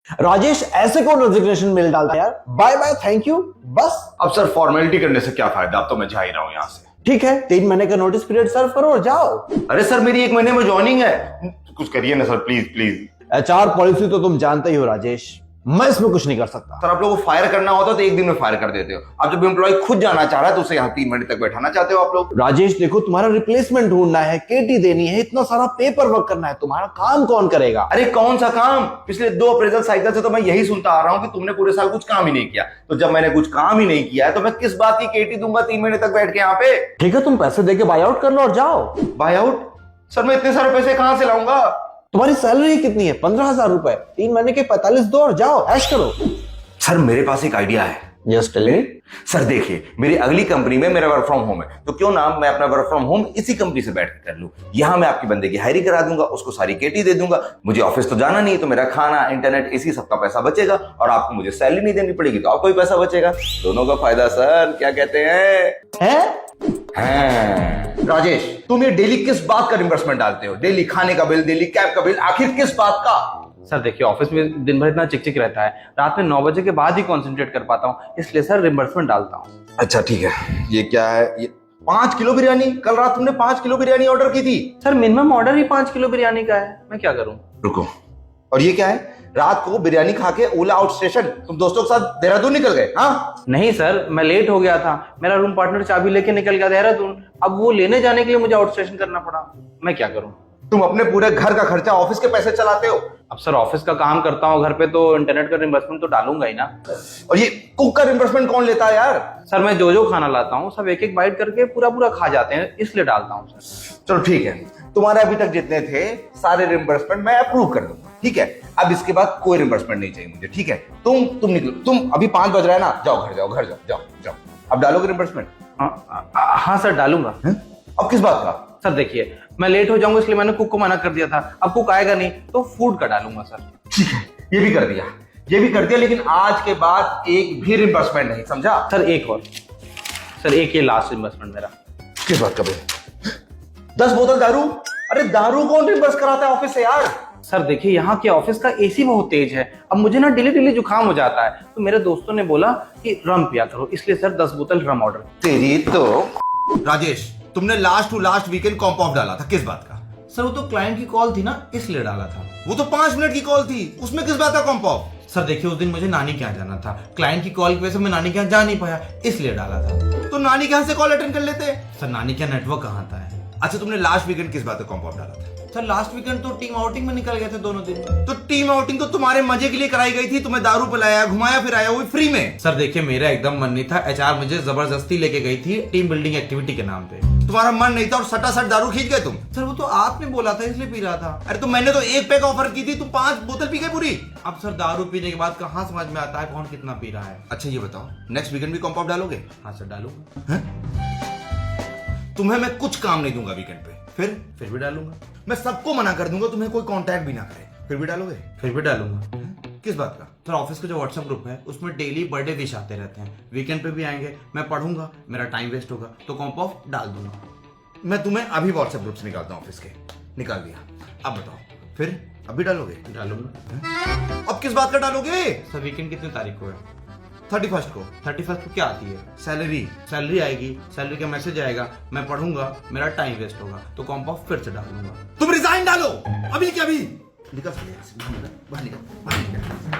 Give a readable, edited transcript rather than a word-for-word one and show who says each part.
Speaker 1: राजेश, ऐसे कौन resignation mail डालता है यार? बाय बाय, थैंक यू, बस।
Speaker 2: अब सर फॉर्मेलिटी करने से क्या फायदा, अब तो मैं जा ही रहा हूँ यहाँ से।
Speaker 1: ठीक है, 3 महीने का नोटिस पीरियड सर्व करो और जाओ।
Speaker 2: अरे सर मेरी 1 महीने में ज्वाइनिंग है, कुछ करिए ना sir, please please.
Speaker 1: HR policy तो तुम जानते ही हो राजेश, मैं इसमें कुछ नहीं कर सकता।
Speaker 2: सर आप लोगों को फायर करना होता तो 1 दिन में फायर कर देते हो। अब जब एम्प्लॉय खुद जाना चाह रहा है तो उसे यहाँ 3 महीने तक बैठाना चाहते हो आप लोग।
Speaker 1: राजेश देखो, तुम्हारा रिप्लेसमेंट ढूंढना है, केटी देनी है, इतना सारा पेपर वर्क करना है, तुम्हारा काम कौन करेगा?
Speaker 2: अरे कौन सा काम, पिछले 2 अप्रेजल साइकिल से तो मैं यही सुनता आ रहा हूँ कि तुमने पूरे साल कुछ काम ही नहीं किया। तो जब मैंने कुछ काम ही नहीं किया है तो मैं किस बात की केटी दूंगा 3 महीने तक बैठ के यहाँ पे?
Speaker 1: ठीक है, तुम पैसे देके बाय आउट कर लो और जाओ।
Speaker 2: Bye out? सर मैं इतने सारे पैसे कहां से लाऊंगा?
Speaker 1: तुम्हारी सैलरी कितनी है? 15,000 रुपए। 3 महीने के 45 दो और जाओ, ऐश करो।
Speaker 2: सर मेरे पास एक आइडिया है।
Speaker 1: Just tell me.
Speaker 2: सर देखिए, मेरी अगली कंपनी में मेरा वर्क फ्रॉम होम है, तो क्यों ना मैं अपना वर्क फ्रॉम होम इसी कंपनी से बैठ कर लूं। यहां मैं आपकी बंदे की हायरिंग करा दूंगा, उसको सारी केटी दे दूंगा, मुझे ऑफिस तो जाना नहीं, तो मेरा खाना, इंटरनेट, इसी सबका पैसा बचेगा और आपको मुझे सैलरी नहीं देनी पड़ेगी, तो आपको भी पैसा बचेगा। दोनों का फायदा सर, क्या कहते हैं? राजेश, तुम ये डेली किस बात का रिम्बर्समेंट डालते हो? डेली खाने का बिल, डेली कैब का बिल, आखिर किस बात का?
Speaker 3: सर देखिए, ऑफिस में दिन भर इतना चिकचिक रहता है, रात में 9 बजे के बाद ही कंसंट्रेट कर पाता हूँ, इसलिए सर रिम्बर्समेंट डालता हूँ।
Speaker 2: अच्छा ठीक है, ये क्या है? ये 5 किलो बिरयानी, कल रात तुमने 5 किलो बिरयानी ऑर्डर की थी।
Speaker 3: सर मिनिमम ऑर्डर ही 5 किलो बिरयानी का है, मैं क्या करूँ?
Speaker 2: रुको, और ये क्या है? रात को बिरयानी खा के ओला आउट स्टेशन तुम दोस्तों के साथ देहरादून निकल गए? हाँ
Speaker 3: नहीं सर, मैं लेट हो गया था, मेरा रूम पार्टनर चाबी लेके निकल गया देहरादून, अब वो लेने जाने के लिए मुझे आउट स्टेशन करना पड़ा, मैं क्या करूँ?
Speaker 2: तुम अपने पूरे घर का खर्चा ऑफिस के पैसे चलाते हो।
Speaker 3: अब सर ऑफिस का काम करता हूँ, घर पे तो इंटरनेट का रिम्बर्समेंट तो डालूंगा ही ना।
Speaker 2: और ये कुक का रिम्बर्समेंट कौन लेता है यार?
Speaker 3: सर मैं जो खाना लाता हूँ सब एक एक बाइट करके पूरा पूरा खा जाते हैं, इसलिए डालता हूँ सर।
Speaker 2: चलो ठीक है, तुम्हारे अभी तक जितने थे सारे रिम्बर्समेंट मैं अप्रूव कर दूंगा, ठीक है? अब इसके बाद कोई रिम्बर्समेंट नहीं चाहिए मुझे, ठीक है? तुम निकलो, तुम अभी 5 बज रहा है ना, जाओ घर, जाओ जाओ जाओ। अब डालोगे रिम्बर्समेंट?
Speaker 3: हाँ सर डालूंगा।
Speaker 2: अब किस बात का?
Speaker 3: सर देखिए, मैं लेट हो जाऊंगा इसलिए मैंने कुक को मना कर दिया था, अब कुक आएगा नहीं तो फूड का डालूंगा सर।
Speaker 2: ठीक है, ये भी कर दिया, ये भी कर दिया, लेकिन आज के बाद एक भी रिम्बर्समेंट नहीं, समझा?
Speaker 3: सर एक और, सर एक ये लास्ट रिम्बर्समेंट मेरा।
Speaker 2: किस बात का भाई? 10 बोतल दारू? अरे दारू कौन रिम्बर्स कराता है ऑफिस से यार?
Speaker 3: सर देखिए, यहाँ के ऑफिस का एसी बहुत तेज है, अब मुझे ना डेली डेली जुकाम हो जाता है, तो मेरे दोस्तों ने बोला कि रम पिया करो, इसलिए सर 10 बोतल रम ऑर्डर।
Speaker 2: तेरी तो। राजेश, तुमने last to last weekend comp off डाला था, किस बात का?
Speaker 3: सर वो तो क्लाइंट की कॉल थी ना, इसलिए डाला था।
Speaker 2: वो तो 5 मिनट की कॉल थी, उसमें किस बात का कॉम्प ऑफ?
Speaker 3: सर देखिए, उस दिन मुझे नानी के यहाँ जाना था, क्लाइंट की कॉल की वजह से मैं नानी के यहाँ जा नहीं पाया, इसलिए डाला था।
Speaker 2: तो नानी के यहाँ से कॉल अटेंड कर लेते।
Speaker 3: सर नानी के यहाँ नेटवर्क कहाँ था है।
Speaker 2: अच्छा, तुमने लास्ट वीकेंड किस बात का कॉम्प ऑफ डाला था?
Speaker 3: सर लास्ट वीकेंड तो टीम आउटिंग में निकल गए थे दोनों दिन।
Speaker 2: तो टीम आउटिंग तो तुम्हारे मजे के लिए कराई गई थी, तुम्हें दारू पिलाया, घुमाया फिराया, वो भी फ्री में।
Speaker 3: सर देखिए, मेरा एकदम मन नहीं था, एचआर मुझे जबरदस्ती लेके गई थी टीम बिल्डिंग एक्टिविटी के नाम पे।
Speaker 2: तुम्हारा मन नहीं था और सटासट दारू खींच गए तुम।
Speaker 3: सर वो तो आपने बोला था इसलिए पी रहा था।
Speaker 2: अरे तो मैंने तो 1 पैक ऑफर की थी, तुम 5 बोतल पी गए पूरी।
Speaker 3: अब सर दारू पीने के बाद कहाँ समझ में आता है कौन कितना पी रहा है।
Speaker 2: अच्छा ये बताओ, नेक्स्ट वीकेंड भी कॉम्प ऑफ डालोगे?
Speaker 3: हाँ सर डालूंगा।
Speaker 2: तुम्हें मैं कुछ काम नहीं दूंगा वीकेंड पे।
Speaker 3: फिर भी डालूंगा।
Speaker 2: मैं सबको मना कर दूंगा, तुम्हें कोई कांटेक्ट भी ना करे, फिर भी डालोगे?
Speaker 3: फिर भी डालूंगा।
Speaker 2: किस बात का?
Speaker 3: सर ऑफिस का जो व्हाट्सएप ग्रुप है उसमें डेली बर्थडे विश आते रहते हैं, वीकेंड पे भी आएंगे, मैं पढ़ूंगा, मेरा टाइम वेस्ट होगा, तो कॉम्प ऑफ डाल दूंगा।
Speaker 2: मैं तुम्हें अभी व्हाट्सएप ग्रुप से निकालता हूँ ऑफिस के। निकाल दिया, अब बताओ फिर अभी डालोगे?
Speaker 3: डालूंगा।
Speaker 2: अब किस बात का डालोगे?
Speaker 3: सर वीकेंड कितनी तारीख को है?
Speaker 2: 31st को।
Speaker 3: 31st को क्या आती है?
Speaker 2: सैलरी
Speaker 3: आएगी, सैलरी का मैसेज आएगा, मैं पढ़ूंगा, मेरा टाइम वेस्ट होगा, तो कॉम्प ऑफ फिर से डाल दूंगा।
Speaker 2: तुम रिजाइन डालो अभी के अभी। निकल, बाहर निकल, बाहर निकल, बाहर निकल।